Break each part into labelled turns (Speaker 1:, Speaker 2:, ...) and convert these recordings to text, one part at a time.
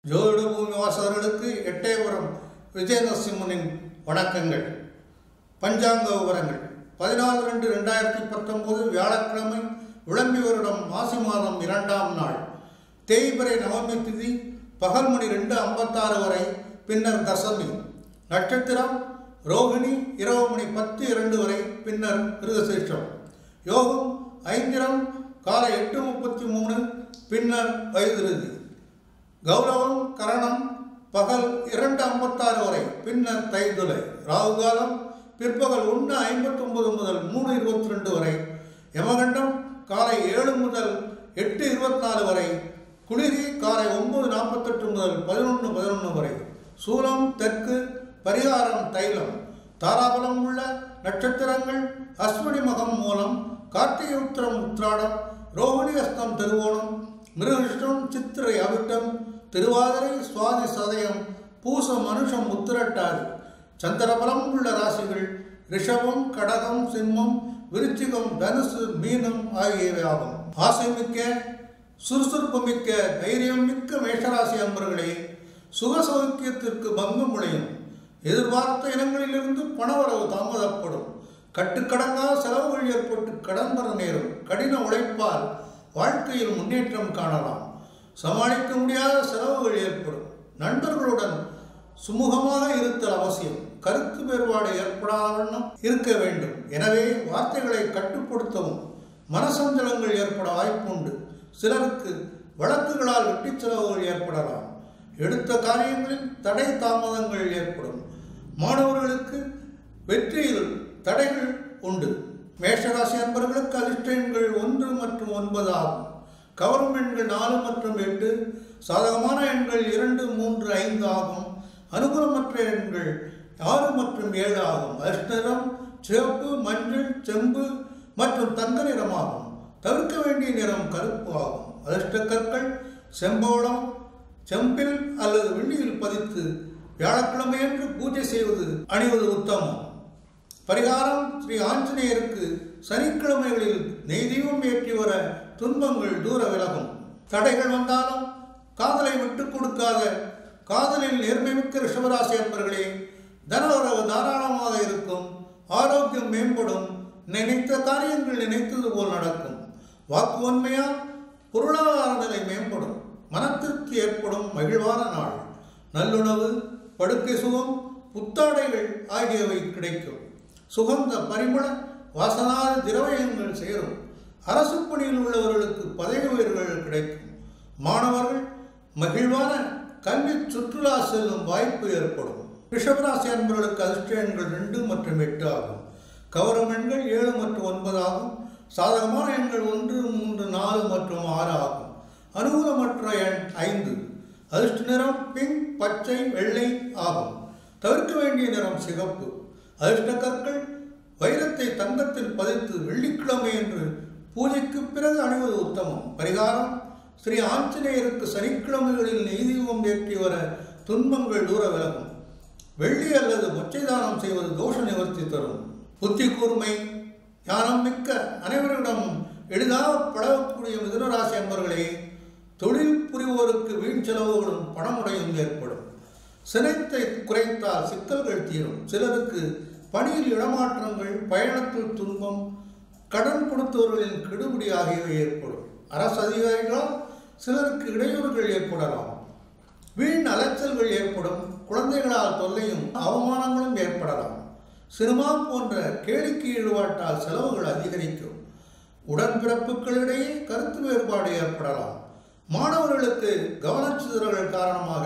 Speaker 1: ஜோதிட பூமி வாசகர்களுக்கு எட்டயபுரம் விஜயநரசிம்மனின் வணக்கங்கள். பஞ்சாங்க விவரங்கள் 14/2/2019 வியாழக்கிழமை விளம்பி வருடம் மாசி மாதம் 2ஆம் நாள். தேய்பிறை நவமி திதி பகல் மணி 2:56 வரை, பின்னர் தசமி. நட்சத்திரம் ரோகிணி இரவு மணி 10:02 வரை, பின்னர் மிருகசீரிஷம். யோகம் ஐந்திரம் காலை 8:33, பின்னர் வைதிருதி. கௌரவம் கரணம் பகல் 2:56 வரை, பின்னர் தைதுளை. ராகுகாலம் பிற்பகல் 1:59 முதல் 3:22 வரை. யமகண்டம் காலை 7 முதல் 8:24 வரை. குளிரி காலை 9:48 முதல் 11:11 வரை. சூலம் தெற்கு. பரிகாரம் தைலம். தாராபலம் உள்ள நட்சத்திரங்கள் அஸ்வினி மகம் மூலம், கார்த்திகை உத்திரம் உத்திராடம், ரோகிணி அஸ்தம் திருவோணம், மிருகஷ்டம் சித்திரை அவிட்டம், திருவாதிரை சுவாதி சதயம், பூசம் மனுஷம் உத்திரட்டாதி. சந்திரபலம் உள்ள ராசிகள் ரிஷபம், கடகம், சிம்மம், விருச்சிகம், தனுசு, மீனம் ஆகியவை ஆகும். ஆசை மிக்க சுறுசுறுப்பு மிக்க தைரியம் மிக்க மேஷராசி அன்பர்களே, சுகசௌக்கியத்திற்கு பங்கம் விளையும். எதிர்பார்த்த இடங்களிலிருந்து பணவரவு தாமதப்படும். கட்டுக்கடங்காத செலவுகள் ஏற்பட்டு கடன் வர நேரும். கடின உழைப்பால் வாழ்க்கையில் முன்னேற்றம் காணலாம். சமாளிக்க முடியாத செலவுகள் ஏற்படும். நண்பர்களுடன் சுமூகமாக இருத்தல் அவசியம். கருத்து வேறுபாடு ஏற்படாத வண்ணம் இருக்க வேண்டும். எனவே வார்த்தைகளை கட்டுப்படுத்தவும். மனசஞ்சலங்கள் ஏற்பட வாய்ப்புண்டு. சிலருக்கு வழக்குகளால் வெட்டி செலவுகள் ஏற்படலாம். எடுத்த காரியங்களில் தடை தாமதங்கள் ஏற்படும். மாணவர்களுக்கு வெற்றியில் தடைகள் உண்டு. மேஷராசி அன்பர்களுக்கு அதிர்ஷ்ட எண்கள் 1 மற்றும் 9 ஆகும். கவரும் எண்கள் 4 மற்றும் 8. சாதகமான எண்கள் 2, 3, 5 ஆகும். அனுகூலமற்ற எண்கள் 6 மற்றும் 7 ஆகும். அதிர்ஷ்ட நிறம் சிவப்பு, மஞ்சள், செம்பு மற்றும் தங்க நிறமாகும். தவிர்க்க வேண்டிய நிறம் கருப்பு ஆகும். அதிர்ஷ்ட கற்கள் செம்பவளம், செம்பில் அல்லது வெள்ளியில் பதித்து வியாழக்கிழமையன்று பூஜை செய்வது அணிவது உத்தமம். பரிகாரம் ஸ்ரீ ஆஞ்சநேயருக்கு சனிக்கிழமைகளில் நெய் தீபம் ஏற்றி வர துன்பங்கள் தூர விலகும். தடைகள் வந்தாலும் காதலை விட்டுக் கொடுக்காத காதலில் நேர்மைமிக்க ரிஷபராசி அன்பர்களே, தனவரவு தாராளமாக இருக்கும். ஆரோக்கியம் மேம்படும். நினைத்த காரியங்கள் நினைத்தது போல் நடக்கும். வாக்கு உண்மையால் பொருளாதார நிலை மேம்படும். மனத்திற்கு ஏற்படும் மகிழ்வான நாள். நல்லுணவு, படுக்கை சுகம், புத்தாடைகள் ஆகியவை கிடைக்கும். சுகந்த பரிமள வாசனாத திரவியங்கள் சேரும். அரசு பணியில் உள்ளவர்களுக்கு பதவி உயர்வுகள் கிடைக்கும். மாணவர்கள் மகிழ்வான கல்வி சுற்றுலா செல்லும் வாய்ப்பு ஏற்படும். ரிஷபராசி அன்பர்களுக்கு அதிர்ஷ்ட எண்கள் 2 மற்றும் 8 ஆகும். கவரும் எண்கள் 7 மற்றும் 9 ஆகும். சாதகமான எண்கள் 1, 3, 4 மற்றும் 6 ஆகும். அனுகூலமற்ற எண் 5. அதிர்ஷ்ட நிறம் பிங்க், பச்சை, வெள்ளை ஆகும். தவிர்க்க வேண்டிய நிறம் சிகப்பு. அதிர்ஷ்ட கற்கள் வைரத்தை தங்கத்தில் பதித்து வெள்ளிக்கிழமை என்று பூஜைக்கு பிறகு அணிவது உத்தமம். பரிகாரம் ஸ்ரீ ஆஞ்சநேயருக்கு சனிக்கிழமைகளில் நெய் தீபம் ஏற்றி வர துன்பங்கள் தூர விலகும். வெள்ளி அல்லது மொச்சை தானம் செய்வது தோஷ நிவர்த்தி தரும். புத்தி கூர்மை ஞானம் மிக்க அனைவரிடமும் எளிதாக பழகக்கூடிய மிதுனராசி அன்பர்களே, தொழில் புரிவோருக்கு வீண் செலவுகளும் பணமுடையும் ஏற்படும். சினத்தை குறைத்தால் சிக்கல்கள் தீரும். சிலருக்கு பணியில் இடமாற்றங்கள், பயணத்தில் துன்பம், கடன் கொடுத்தவர்களின் கெடுபிடி ஆகியவை ஏற்படும். அரசு அதிகாரிகளால் சிலருக்கு இடையூறுகள் ஏற்படலாம். வீண் அலைச்சல்கள் ஏற்படும். குழந்தைகளால் தொல்லையும் அவமானங்களும் ஏற்படலாம். சினிமா போன்ற கேளிக்கை ஈடுபாட்டால் செலவுகள் அதிகரிக்கும். உடன்பிறப்புகளிடையே கருத்து வேறுபாடு ஏற்படலாம். மாணவர்களுக்கு கவனச்சிதறல்கள் காரணமாக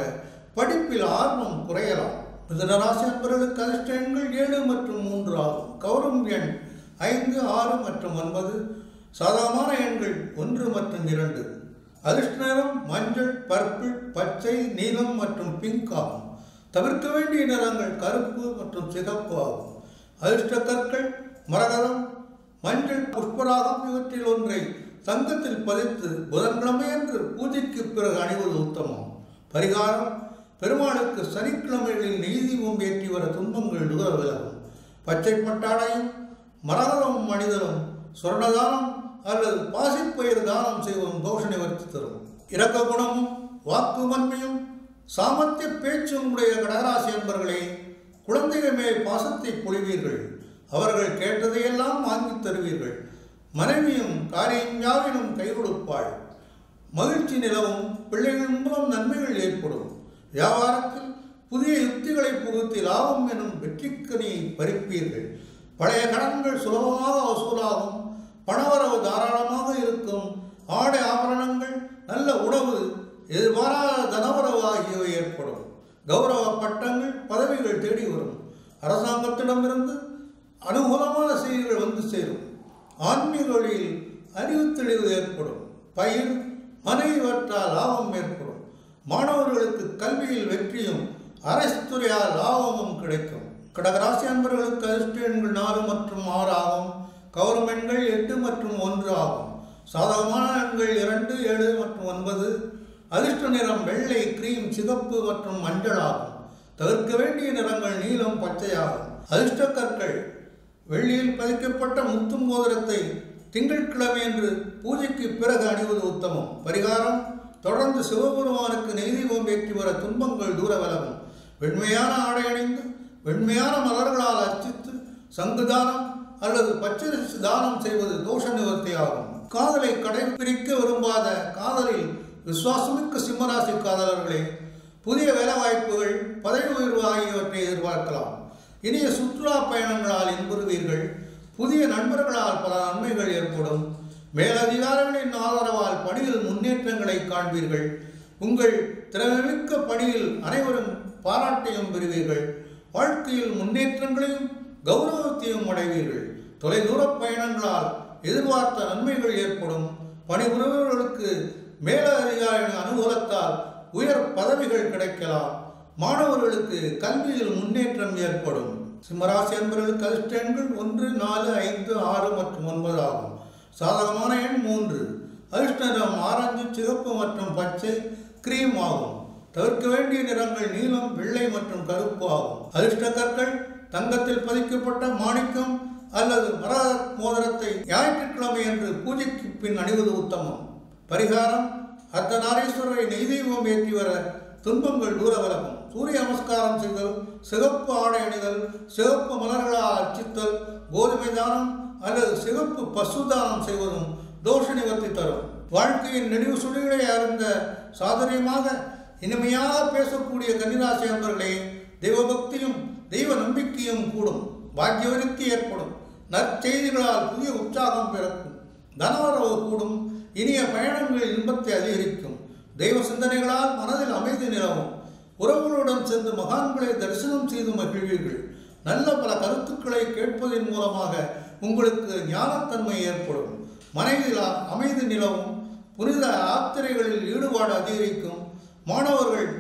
Speaker 1: படிப்பில் ஆர்வம் குறையலாம். மிதுனராசி அன்பர்களுக்கு அதிர்ஷ்ட எண்கள் 7 மற்றும் 3 ஆகும். கவரும் எண் 5, 6 மற்றும் 9. சாதகமான எண்கள் 1 மற்றும் 2. அதிர்ஷ்ட நிறம் மஞ்சள், பர்பிள், பச்சை, நீலம் மற்றும் பிங்க் ஆகும். தவிர்க்க வேண்டிய நிறங்கள் கருப்பு மற்றும் சிகப்பு ஆகும். அதிர்ஷ்ட கற்கள் மரகதம், மஞ்சள், புஷ்பராகம் இவற்றில் ஒன்றை தங்கத்தில் பதித்து புதன்கிழமையன்று பூஜைக்கு பிறகு அணிவது உத்தமம். பரிகாரம் பெருமாளுக்கு சனிக்கிழமைகளில் நெய் தீபம் ஏற்றி வர துன்பங்கள் தூர விலகும். பச்சை பட்டாடையும் மரகதமும் அணிதலும், சொர்ணதானம் அல்லது பாசிப்பயிர் தானம் செய்வதும் தோஷ நிவர்த்தி தரும். இரக்க குணமும் வாக்கு வன்மையும் சாமர்த்திய பேச்சு உடைய கடகராசி என்பர்களே, குழந்தைகள் மேல் பாசத்தை பொழிவீர்கள். அவர்கள் கேட்டதையெல்லாம் வாங்கி தருவீர்கள். மனைவியும் காரியம் யாவினும் கை கொடுப்பாள். மகிழ்ச்சி நிலவும். பிள்ளைகள் மூலம் நன்மைகள் ஏற்படும். வியாபாரத்தில் புதிய யுக்திகளை புகுத்தி லாபம் எனும் வெற்றிக்கனியை பறிப்பீர்கள். பழைய கடன்கள் சுலபமாக வசூலாகும். பணவரவு தாராளமாக இருக்கும். ஆடை ஆபரணங்கள், நல்ல உணவு, எதிர்பாராத தனவரவு ஆகியவை ஏற்படும். கௌரவ பட்டங்கள், பதவிகள் தேடி வரும். அரசாங்கத்திடமிருந்து அனுகூலமான செய்திகள் வந்து சேரும். ஆன்மீக வழியில் அறிவு தெளிவு ஏற்படும். பயிர் மனைவிவற்றால் லாபம் ஏற்படும். மாணவர்களுக்கு கல்வியில் வெற்றியும் அரசு துறையால் லாபமும் கிடைக்கும். கடகராசி அன்பர்களுக்கு அதிர்ஷ்ட எண்கள் 4 மற்றும் 6 ஆகும். கவரும் எண்கள் 8 மற்றும் 1 ஆகும். சாதகமான எண்கள் 2, 7 மற்றும் 9. அதிர்ஷ்ட நிறம் வெள்ளை, கிரீம், சிகப்பு மற்றும் மஞ்சள் ஆகும். தவிர்க்க வேண்டிய நிறங்கள் நீலம், பச்சையாகும். அதிர்ஷ்ட கற்கள் வெள்ளியில் பதிக்கப்பட்ட முத்தும் மோதிரத்தை திங்கட்கிழமை என்று பூஜைக்கு பிறகு அணிவது உத்தமம். பரிகாரம்: தொடர்ந்து சிவபெருமானுக்கு நெய்தீபம் ஏற்றி வர துன்பங்கள் தூர விலகும். வெண்மையான ஆடை அணிந்து வெண்மையான மலர்களால் அர்ச்சித்து சங்குதானம் அல்லது பச்சரிசி தானம் செய்வது தோஷ நிவர்த்தி ஆகும். காதலை கடைபிடிக்க விரும்பாத காதலில் விசுவாசமிக்க சிம்மராசி காதலர்களே, புதிய வேலை வாய்ப்புகள், பதவி உயர்வு ஆகியவற்றை எதிர்பார்க்கலாம். இனிய சுற்றுலா பயணங்களால் இன்புறுவீர்கள். புதிய நண்பர்களால் பல நன்மைகள் ஏற்படும். மேலதிகாரிகளின் ஆதரவால் பணியில் முன்னேற்றங்களை காண்பீர்கள். உங்கள் திறமைமிக்க பணியில் அனைவரும் பாராட்டையும் பெறுவீர்கள். வாழ்க்கையில் முன்னேற்றங்களையும் கௌரவத்தையும் அடைவீர்கள். தொலைதூர பயணங்களால் எதிர்பார்த்த நன்மைகள் ஏற்படும். பணிபுரிபவர்களுக்கு மேலதிகாரிகளின் அனுகூலத்தால் உயர் பதவிகள் கிடைக்கலாம். மாணவர்களுக்கு கல்வியில் முன்னேற்றம் ஏற்படும். சிம்மராசி என்பவர்களுக்கு அதிர்ஷ்ட எண்கள் 1, 4, 5, 6 மற்றும் 9 ஆகும். சாதகமான எண் 3. அதிர்ஷ்ட நிறம் ஆரஞ்சு, சிகப்பு மற்றும் பச்சை, கிரீம் ஆகும். தவிர்க்க வேண்டிய நிறங்கள் நீலம், வெள்ளை மற்றும் கருப்பு ஆகும். அதிர்ஷ்ட கற்கள் தங்கத்தில் பதிக்கப்பட்ட மாணிக்கம் அல்லது மர மோதிரத்தை ஞாயிற்றுக்கிழமை என்று பூஜைக்கு பின் அணிவது உத்தமம். பரிகாரம்: அர்த்தநாரீஸ்வரரை நெய்தீபம் ஏற்றி வர துன்பங்கள் தூர விலகும். சூரிய நமஸ்காரம் செய்தல், சிகப்பு ஆடை அணிதல், சிகப்பு மலர்களால் அர்ச்சித்தல், கோதுமை தானம் அல்லது சிகப்பு பசு தானம் செய்வதும் தோஷ நிவர்த்தி தரும். வாழ்க்கையின் நெடிவு சுழிகளை அறிந்த சாதுரியமாக இனிமையாக பேசக்கூடிய கன்னிராசி அன்பர்களே, தெய்வபக்தியும் தெய்வ நம்பிக்கையும் கூடும். பாக்கியவிருத்தி ஏற்படும். நற்செய்திகளால் புதிய உற்சாகம் பிறக்கும். தனவரவு கூடும். இனிய பயணங்களில் இன்பத்தை அதிகரிக்கும். தெய்வ சிந்தனைகளால் மனதில் அமைதி நிலவும். உறவுகளுடன் சென்று மகான்களை தரிசனம் செய்து மகிழ்வீர்கள். நல்ல பல கருத்துக்களை கேட்பதன் மூலமாக உங்களுக்கு ஞானத்தன்மை ஏற்படும். மனைவியில் அமைதி நிலவும். புனித யாத்திரைகளில் ஈடுபாடு அதிகரிக்கும். மாணவர்கள்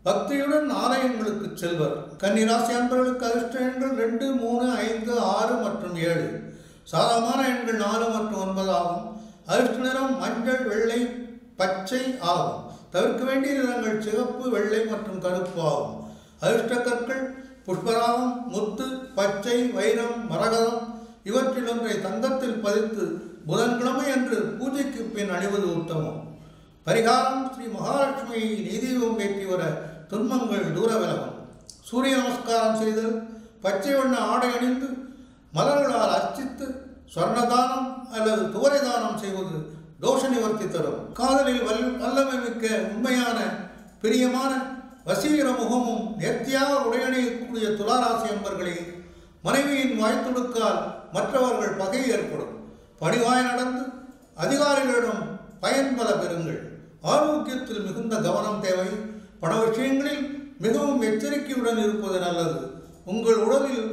Speaker 1: பக்தியுடன் ஆலயங்களுக்கு செல்வர். கன்னிராசி அன்பர்களுக்கு அதிர்ஷ்ட எண்கள் 2, 3, 5, 6 மற்றும் 7. சாதகமான எண்கள் 4 மற்றும் 9 ஆகும். அதிர்ஷ்ட நிறம் மஞ்சள், வெள்ளை, பச்சை ஆகும். தவிர்க்க வேண்டிய நிறங்கள் சிகப்பு, வெள்ளை மற்றும் கருப்பு ஆகும். அதிர்ஷ்ட கற்கள் புஷ்பராகம், முத்து, பச்சை, வைரம், மரகதம் இவற்றில் ஒன்றை தங்கத்தில் பதித்து புதன்கிழமை என்று பூஜைக்கு பின் அணிவது உத்தமம். பரிகாரம்: ஸ்ரீ மகாலட்சுமியை நெய்தீபம் ஏற்றி வர துன்பங்கள் தூர விலகும். சூரிய நமஸ்காரம் செய்தல், பச்சை வண்ண ஆடை அணிந்து மலர்களால் அர்ச்சித்து ஸ்வர்ணதானம் அல்லது துவரை தானம் செய்வது தோஷ நிவர்த்தி தரும். காதலில் வல்லமை மிக்க உண்மையான பிரியமான வசீகர முகமும் நேர்த்தியாக உடையணியக்கூடிய துளாராசி அன்பர்களே, மனைவியின் வாய்த்துடுக்கால் மற்றவர்கள் பகை ஏற்படும். பணிவாய் நடந்து அதிகாரிகளிடம் பயன்பல பெறுங்கள். ஆரோக்கியத்தில் மிகுந்த கவனம் தேவை. பண விஷயங்களில் மிகவும் எச்சரிக்கையுடன் இருப்பது நல்லது. உங்கள் உடலில்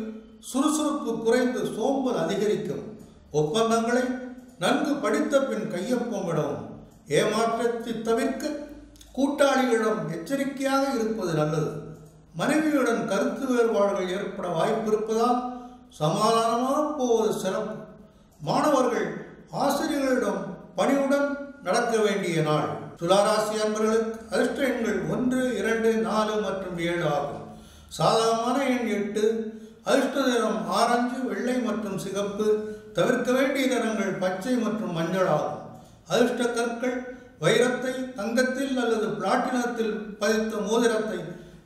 Speaker 1: சுறுசுறுப்பு குறைந்து சோம்பல் அதிகரிக்கும். ஒப்பந்தங்களை நன்கு படித்த பின் கையொப்பமிடவும். ஏமாற்றத்தை தவிர்க்க கூட்டாளிகளிடம் எச்சரிக்கையாக இருப்பது நல்லது. மனைவியுடன் கருத்து வேறுபாடுகள் ஏற்பட வாய்ப்பு இருப்பதால் சமாதானமாக போவது சிறப்பு. மாணவர்கள் ஆசிரியர்களிடம் பணியுடன் நடக்க வேண்டிய நாள். துளாராசி அன்பர்களுக்கு அதிர்ஷ்ட எண்கள் 1, 2, 4 மற்றும் 7 ஆகும். சாதகமான எண் 8. அதிர்ஷ்ட நிறம் ஆரஞ்சு, வெள்ளை மற்றும் சிகப்பு. தவிர்க்க வேண்டிய நிறங்கள் பச்சை மற்றும் மஞ்சள் ஆகும். அதிர்ஷ்ட கற்கள் வைரத்தை தங்கத்தில் அல்லது பிளாட்டினத்தில் பதித்த மோதிரத்தை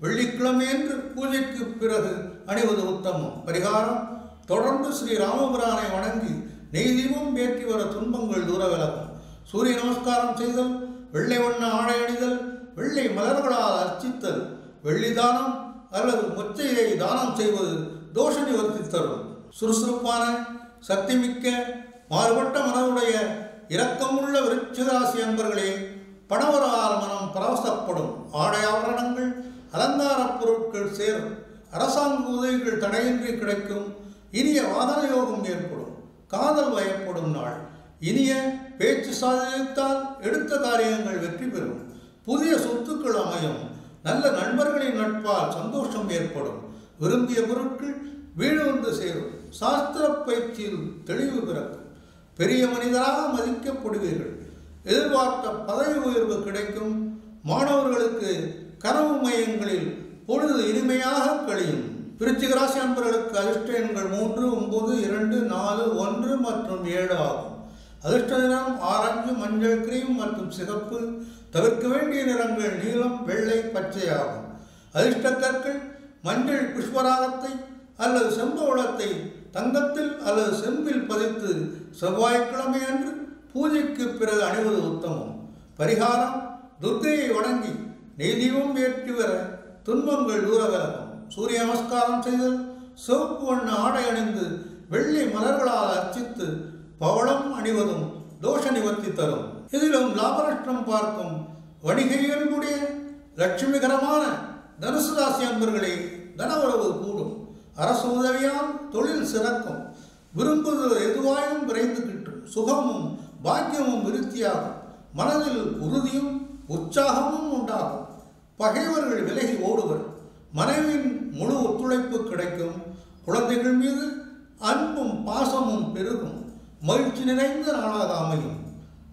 Speaker 1: வெள்ளிக்கிழமையன்று பூஜைக்கு பிறகு அணிவது உத்தமம். பரிகாரம்: தொடர்ந்து ஸ்ரீ ராமபிரானை வணங்கி நெய் தீபம் ஏற்றி வர துன்பங்கள் தூர விலகும். சூரிய நமஸ்காரம் செய்தல், வெள்ளை வண்ண ஆடை அணிதல், வெள்ளை மலர்களால் அர்ச்சித்தல், வெள்ளி தானம் அல்லது மொச்சையை தானம் செய்வது தோஷ நிவர்த்தி தரும். சுறுசுறுப்பான, சக்திமிக்க, மாறுபட்ட மனதுடைய இரக்கமுள்ள விருச்சிகராசி அன்பர்களே, பணவரால் மனம் பரவசப்படும். ஆடை ஆபரணங்கள், அலங்கார பொருட்கள் சேரும். அரசாங்க உதவிகள் தடையின்றி கிடைக்கும். இனிய வாதன யோகம் ஏற்படும். காதல் வயப்படும் நாள். இனிய பேச்சு சாதித்தால் எடுத்த காரியங்கள் வெற்றி பெறும். புதிய சொத்துக்கள் அமையும். நல்ல நண்பர்களின் நட்பால் சந்தோஷம் ஏற்படும். விரும்பிய பொருட்கள் வீடு வந்து சேரும். சாஸ்திர பயிற்சியில் தெளிவு பிறக்கும். பெரிய மனிதராக மதிக்கப்படுவீர்கள். எதிர்பார்த்த பதவி உயர்வு கிடைக்கும். மாணவர்களுக்கு கனவு மையங்களில் பொழுது இனிமையாக கழியும். விருச்சிக ராசி அன்பர்களுக்கு அதிர்ஷ்ட எண்கள் 3, 9, 2, 4, 1 மற்றும் 7 ஆகும். அதிர்ஷ்ட நிறம் ஆரஞ்சு, மஞ்சள், கிரீம் மற்றும் சிகப்பு. தவிர்க்க வேண்டிய நிறங்கள் நீலம், வெள்ளை, பச்சை ஆகும். அதிர்ஷ்ட கற்கள்: மஞ்சள் புஷ்பராகத்தை அல்லது செம்பவளத்தை தங்கத்தில் அல்லது செம்பில் பதித்து செவ்வாய்க்கிழமை அன்று பூஜைக்கு பிறகு அணிவது உத்தமம். பரிகாரம்: துர்க்கையை வணங்கி நெய் தீபம் ஏற்றி வர துன்பங்கள் தூர விலகும். சூரிய நமஸ்காரம் செய்தல், சிவப்பு வண்ண ஆடை அணிந்து வெள்ளி மலர்களால் அர்ச்சித்து பவளம் அணிவதும் தோஷ நிவர்த்தி தரும். இதிலும் லாபநஷ்டம் பார்க்கும் வணிக இயல்புடைய லட்சுமிகரமான தனுசு ராசி அன்பர்களே, தனவரவு கூடும். அரசு உதவியால் தொழில் சிறக்கும். விரும்புவது எதுவாயும் விரைந்து கிட்டும். சுகமும் பாக்கியமும் விருத்தியாகும். மனதில் உறுதியும் உற்சாகமும் உண்டாகும். பகைவர்கள் விலகி ஓடுவர். மனைவியின் முழு ஒத்துழைப்பு கிடைக்கும். குழந்தைகள் மீது அன்பும் பாசமும் பெருகும். மகிழ்ச்சி நிறைந்த நாளாக அமையும்.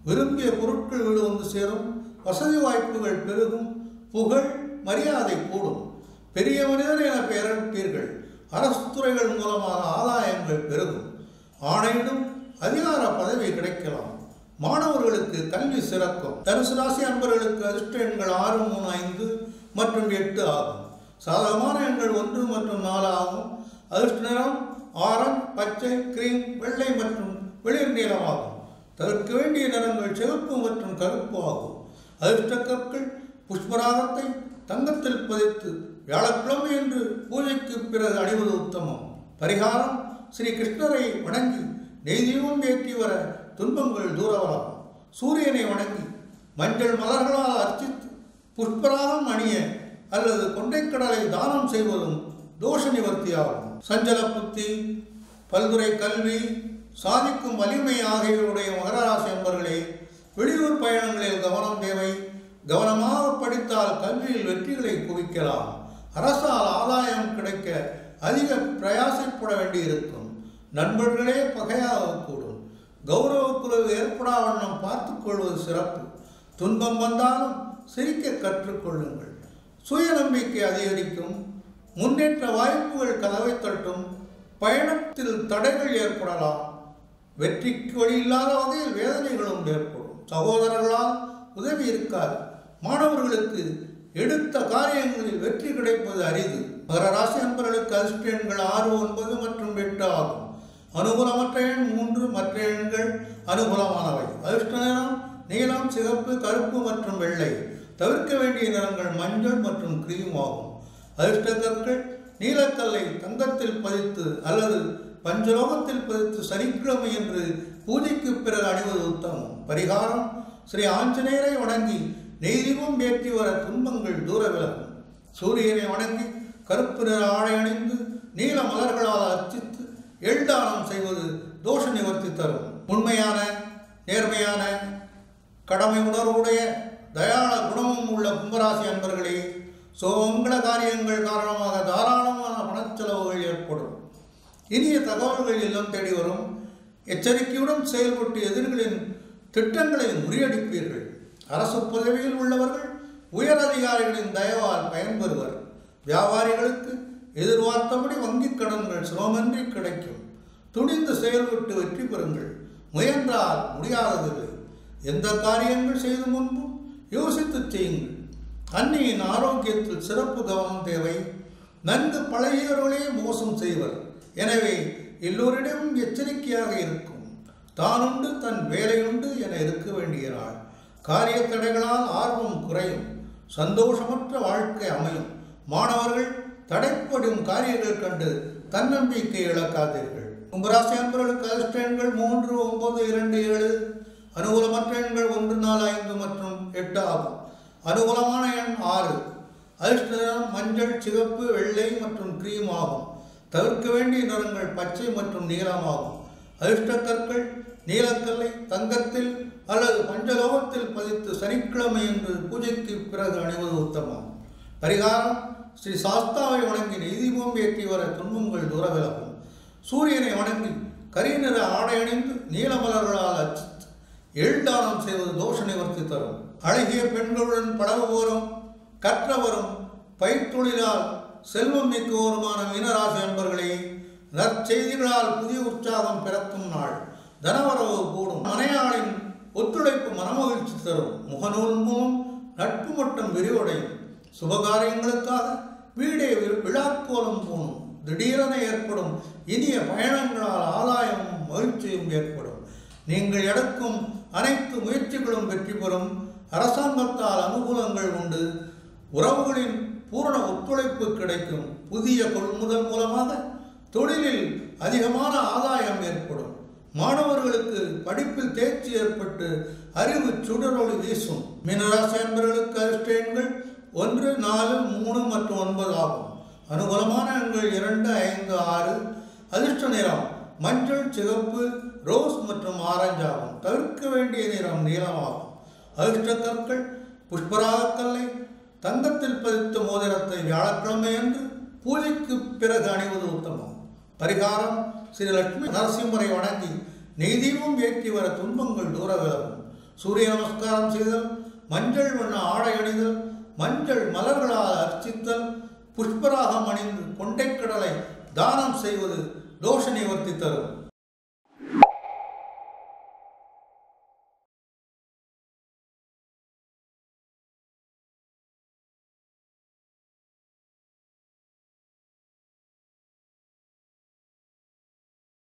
Speaker 1: விரும்பிய பொருட்கள் வீடு வந்து சேரும். வசதி வாய்ப்புகள் பெருகும். புகழ் மரியாதை கூடும். பெரிய மனிதர் என பெயரிட்டீர்கள். அரசு துறைகள் மூலமாக ஆதாயங்கள் பெருகும். ஆணையிடும் அதிகார பதவி கிடைக்கலாம். மாணவர்களுக்கு கல்வி சிறக்கும். தனுசு ராசி அன்பர்களுக்கு அதிர்ஷ்ட எண்கள் 6, 3, 5 மற்றும் 8 ஆகும். சாதகமான எண்கள் 1 மற்றும் 4 ஆகும். அதிர்ஷ்ட நிறம் ஆரஞ்சு, பச்சை, கிரீம், வெள்ளை மற்றும் வெளிர் நீலம் ஆகும். தவிர்க்க வேண்டிய நிறங்கள் சிவப்பு மற்றும் கருப்பு ஆகும். அதிர்ஷ்ட கற்கள்: புஷ்பராகத்தை தங்கத்தில் பதித்து வியாழக்கிழமை என்று பூஜைக்கு பிறகு அணிவது உத்தமம். பரிகாரம்: ஸ்ரீ கிருஷ்ணரை வணங்கி நெய் தீபம் ஏற்றி வர துன்பங்கள் தூரவராகும். சூரியனை வணங்கி மஞ்சள் மலர்களால் அர்ச்சித்து புஷ்பராகம் அணிய அல்லது கொண்டைக்கடலை தானம் செய்வதும் தோஷ நிவர்த்தியாகும். சஞ்சல புத்தி, பல்துறை கல்வி, சாதிக்கும் வலிமை ஆகியோருடைய மகர ராசி அன்பர்களே, வெளியூர் பயணங்களில் கவனம் தேவை. கவனமாக படித்தால் கல்வியில் வெற்றிகளை குவிக்கலாம். அரசால் ஆதாயம் கிடைக்க அதிக பிரயாசப்பட வேண்டியிருக்கும். நண்பர்களே பகையாகக்கூடும். கௌரவ குறைவு ஏற்படா வண்ணம் பார்த்து கொள்வது சிறப்பு. துன்பம் வந்தாலும் சிரிக்க கற்றுக்கொள்ளுங்கள். சுய நம்பிக்கை அதிகரிக்கும். முன்னேற்ற வாய்ப்புகள் கதவை தட்டும். பயணத்தில் தடைகள் ஏற்படலாம். வெற்றிக்கு வழி இல்லாத வகையில் வேதனைகளும் ஏற்படும். சகோதரர்களால் உதவி இருக்காது. மாணவர்களுக்கு எடுத்த காரியங்களில் வெற்றி கிடைப்பது அரிது. மகர ராசி அன்பர்களுக்கு அதிர்ஷ்ட எண்கள் 6, 9 மற்றும் 8 ஆகும். அனுகூலமற்ற எண் 3, மற்ற எண்கள் அனுகூலமானவை. அதிர்ஷ்ட நிறம் நீலம், சிகப்பு, கருப்பு மற்றும் வெள்ளை. தவிர்க்க வேண்டிய நிறங்கள் மஞ்சள் மற்றும் கிரீம் ஆகும். அதிர்ஷ்ட கற்கள்: நீலக்கல்லை தங்கத்தில் பதித்து அல்லது பஞ்சலோகத்தில் பதித்து சனிக்கிழமை என்று பூஜைக்கு பிறகு அணிவது உத்தமம். பரிகாரம்: ஸ்ரீ ஆஞ்சநேயரை வணங்கி நெய் தீபம் ஏற்றி வர துன்பங்கள் தூர விலகும். சூரியனை வணங்கி கருப்பு நிற ஆடை அணிந்து நீல மலர்களால் அர்ச்சித்து எள்தானம் செய்வது தோஷ நிவர்த்தி தரும். உண்மையான, நேர்மையான, கடமை உணர்வுடைய, தயாள குணமும் உள்ள கும்பராசி அன்பர்களே, சோமங்கள காரியங்கள் காரணமாக தாராளமான பணச்செலவுகள் ஏற்படும். இனிய தகவல்கள் இல்லம் தேடி வரும். எச்சரிக்கையுடன் செயல்பட்டு எதிரிகளின் திட்டங்களை முறியடிப்பீர்கள். அரசு பதவியில் உள்ளவர்கள் உயர் அதிகாரிகளின் தயவால் பயன்பெறுவர். வியாபாரிகளுக்கு எதிர்பார்த்தபடி வங்கிக் கடன்கள் சிரமமின்றி கிடைக்கும். துணிந்து செயல்பட்டு வெற்றி பெறுங்கள். முயன்றால் முடியாததில்லை. எந்த காரியங்கள் செய்து முன்பும் யோசித்து செய்யுங்கள். அன்னியின் ஆரோக்கியத்தில் சிறப்பு கவனம் தேவை. நன்கு பழகியவர்களே மோசம் செய்வர். எனவே எல்லோரிடமும் எச்சரிக்கையாக இருக்கும். தானுண்டு தன் வேலையுண்டு என இருக்க வேண்டிய நாள். காரிய தடைகளால் ஆர்வம் குறையும். சந்தோஷமற்ற வாழ்க்கை அமையும். மாணவர்கள் தடைப்படும் காரியங்கள் கண்டு தன்னம்பிக்கை இழக்காதீர்கள். கும்பராசி அன்பர்களுக்கு அதிர்ஷ்ட எண்கள் 3, 9, 2, 7. அனுகூலமற்ற எண்கள் 1, 4, 5 மற்றும் 8 ஆகும். அனுகூலமான எண் 6. அதிர்ஷ்ட நிறம் மஞ்சள், சிவப்பு, வெள்ளை மற்றும் கிரீம் ஆகும். தவிர்க்க வேண்டிய நிறங்கள் பச்சை மற்றும் நீலம் ஆகும். அதிர்ஷ்ட கற்கள் நீலக்கல்லை தங்கத்தில் அல்லது பஞ்சலோகத்தில் பதித்து சனிக்கிழமை என்று பூஜைக்கு பிறகு அணிவது உத்தமம். பரிகாரம்: ஸ்ரீ சாஸ்தாவை வணங்கி நெய்தீபம் ஏற்றி வர துன்பங்கள் தூர விலகும். சூரியனை வணங்கி கரிநிற ஆடை அணிந்து நீலமலர்களால் அர்ச்சித்து எழுதானம் செய்வது தோஷ நிவர்த்தி தரும். அழகிய பெண்களுடன் பழகுவோரும் கற்றவரும் பயிர்த்தொழிலால் செல்வம் மிக்கோருமான மீனராசி அன்பர்களே, நற்செய்திகளால் புதிய உற்சாகம் பிறக்கும் நாள். தனவரவு கூடும். மனையாளின் ஒத்துழைப்பு மனமகிழ்ச்சி தரும். முகநூல் மூலம் நட்பு மட்டம் விரிவடையும். சுபகாரியங்களுக்காக வீடே விழாக்கோலம் போனும். திடீரென ஏற்படும் இனிய பயணங்களால் ஆதாயமும் மகிழ்ச்சியும் ஏற்படும். நீங்கள் எடுக்கும் அனைத்து முயற்சிகளும் வெற்றி பெறும். அரசாங்கத்தால் அனுகூலங்கள் உண்டு. உறவுகளின் பூரண ஒத்துழைப்பு கிடைக்கும். புதிய கொள்முதல் மூலமாக தொழிலில் அதிகமான ஆதாயம் ஏற்படும். மாணவர்களுக்கு படிப்பில் தேர்ச்சி ஏற்பட்டு அறிவு சுடரொளி வீசும். மீனராசி அன்பர்களுக்கு அதிர்ஷ்ட எண்கள் 1, 4, 3 மற்றும் 9 ஆகும். அனுகூலமான எண்கள் 2, 5, 6. அதிர்ஷ்ட நிறம் மஞ்சள், சிவப்பு, ரோஸ் மற்றும் ஆரஞ்சு ஆகும். தவிர்க்க வேண்டிய நிறம் நீலமாகும். அதிர்ஷ்ட கற்கள் புஷ்பராகக்கல்லை தங்கத்தில் பதித்த மோதிரத்தை வியாழக்கிழமை அன்று பூஜைக்கு பிறகு அணிவது உத்தமம். பரிகாரம்: ஸ்ரீ லட்சுமி நரசிம்மரை வணங்கி நெய்தீபம் ஏற்றி வர துன்பங்கள் தூர விலகும். சூரிய நமஸ்காரம் செய்தல், மஞ்சள் வண்ண ஆடை அணிதல், மஞ்சள் மலர்களால் அர்ச்சித்தல், புஷ்பராகம் அணிந்து கொண்டைக்கடலை தானம் செய்வது தோஷ நிவர்த்தி தரும்.